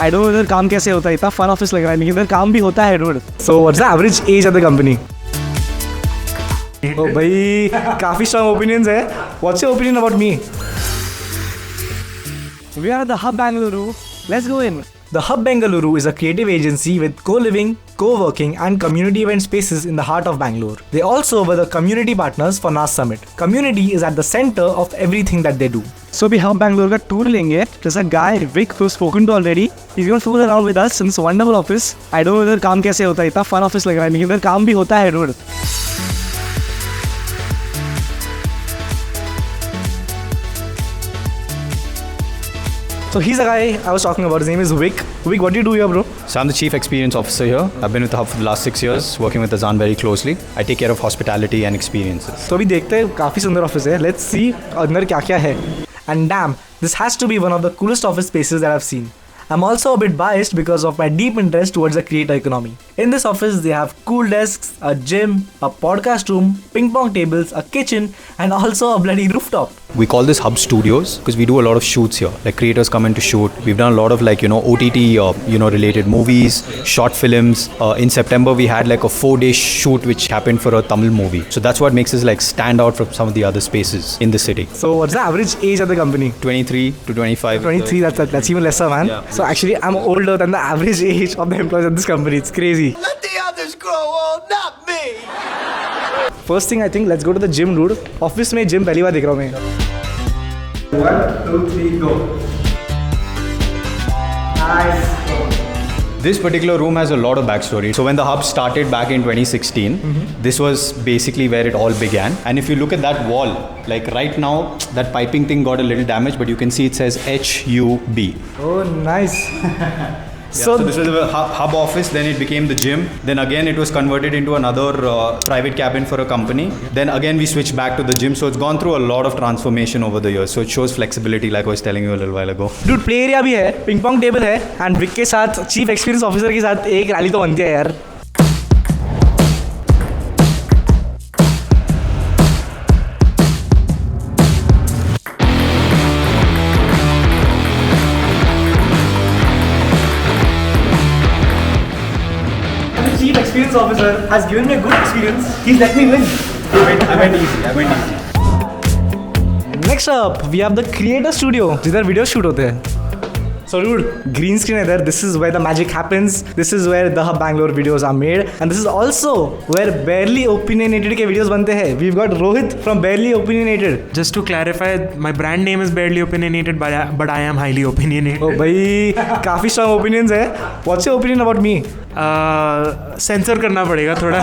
I don't know इधर काम कैसे होता है, इतना fun office लग रहा है, लेकिन इधर काम भी होता है dude. So what's the average age of the company? Oh भाई काफी strong opinions है. What's your opinion about me? We are at the Hub Bengaluru. Let's go in. The Hub Bengaluru is a creative agency with co-living, co-working and community event spaces in the heart of Bangalore. They also were the community partners for NAS Summit. Community is at the center of everything that they do. So we Hub Bengaluru का tour लेंगे. There's a guy, Vic, who's spoken to already. He's going to fool around with us in this wonderful office. I don't know इधर काम कैसे होता है, इतना fun office लग रहा है, लेकिन इधर काम भी होता है dude. So he's the guy I was talking about. His name is Vic. Vic, what do you do here, bro? So I'm the Chief Experience Officer here. I've been with the Hub for the last 6 years, working with Azan very closely. I take care of hospitality and experiences. तो अभी देखते हैं, काफी सुंदर office है. Let's see अंदर क्या क्या है. And damn, this has to be one of the coolest office spaces that I've seen. I'm also a bit biased because of my deep interest towards the creator economy. In this office, they have cool desks, a gym, a podcast room, ping pong tables, a kitchen, and also a bloody rooftop. We call this Hub Studios because we do a lot of shoots here. Like creators come in to shoot. We've done a lot of OTT related movies, short films. In September we had like a 4-day shoot which happened for a Tamil movie. So that's what makes us like stand out from some of the other spaces in the city. So what's the average age of the company? 23 to 25. 23, that's even lesser, man. Yeah. So actually I'm older than the average age of the employees at this company. It's crazy. Let the others grow old, not me. First thing I think, let's go to the gym, dude. Office में gym पहली बार देख रहा हूँ मैं. 1, 2, 3, go. Nice. This particular room has a lot of backstory. So when the Hub started back in 2016, this was basically where it all began. And if you look at that wall, like right now, that piping thing got a little damaged, but you can see it says HUB. Oh, nice. So this was a hub office, then it became the gym. Then again it was converted into another private cabin for a company. Then again we switched back to the gym. So it's gone through a lot of transformation over the years. So it shows flexibility like I was telling you a little while ago. Dude, play area भी है, ping pong table है, and Vic के साथ Chief Experience Officer के साथ एक rally तो बनती है यार. Chief Experience Officer has given me a good experience. He's let me win. I went easy. Next up, we have the Creator Studio, जिधर video shoot होते हैं. So dude, green screen है there. This is where the magic happens. This is where the Hub Bangalore videos are made, and this is also where Barely Opinionated के videos बनते हैं. We've got Rohit from Barely Opinionated. Just to clarify, my brand name is Barely Opinionated, but I am highly opinionated. Oh भाई, काफी strong opinions है. What's your opinion about me? Sensor करना पड़ेगा थोड़ा.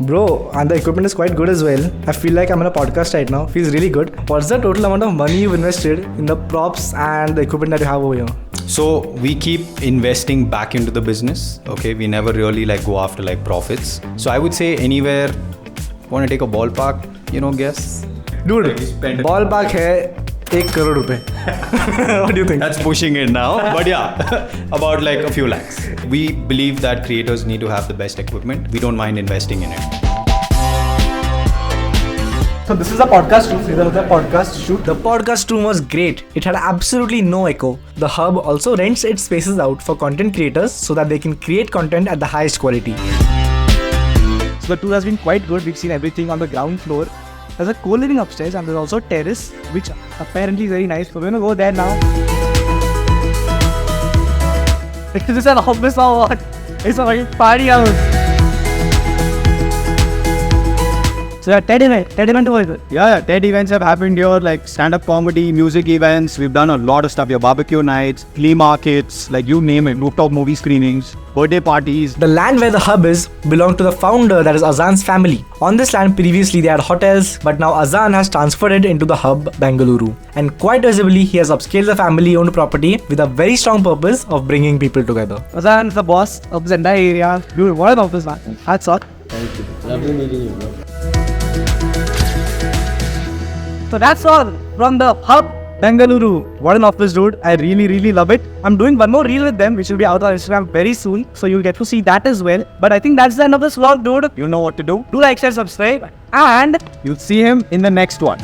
Bro, and the equipment is quite good as well. I feel like I'm on a podcast right now. Feels really good. What's the total amount of money you've invested in the props and the equipment that you have over here? So we keep investing back into the business. Okay, we never really like go after like profits. So I would say anywhere, want to take a ballpark, guess? Dude, spend ballpark है 1 crore रुपए. What do you think? That's pushing it now, but yeah, about like a few lakhs. We believe that creators need to have the best equipment. We don't mind investing in it. So this is a podcast room. This is a podcast shoot. The podcast room was great. It had absolutely no echo. The Hub also rents its spaces out for content creators so that they can create content at the highest quality. So the tour has been quite good. We've seen everything on the ground floor. There's a co-living upstairs and there's also a terrace, which apparently is very nice. So we're gonna go there now. Is this an office or what? It's a fucking party house. So yeah, TED event over here. Yeah, TED events have happened here, like stand-up comedy, music events. We've done a lot of stuff here, barbecue nights, flea markets, like you name it, rooftop movie screenings, birthday parties. The land where the Hub is belonged to the founder, that is Azan's family. On this land previously they had hotels, but now Azan has transferred it into the Hub Bengaluru. And quite visibly he has upscaled the family-owned property with a very strong purpose of bringing people together. Azan's the boss of this entire area. Dude, what an office, man. Hats off. Thank you. Lovely meeting you, bro. So that's all from the Hub Bengaluru. What an office, dude. I really love it. I'm doing one more reel with them, which will be out on Instagram very soon. So you'll get to see that as well. But I think that's the end of this vlog, dude. You know what to do. Do like, share, subscribe. And You'll see him in the next one.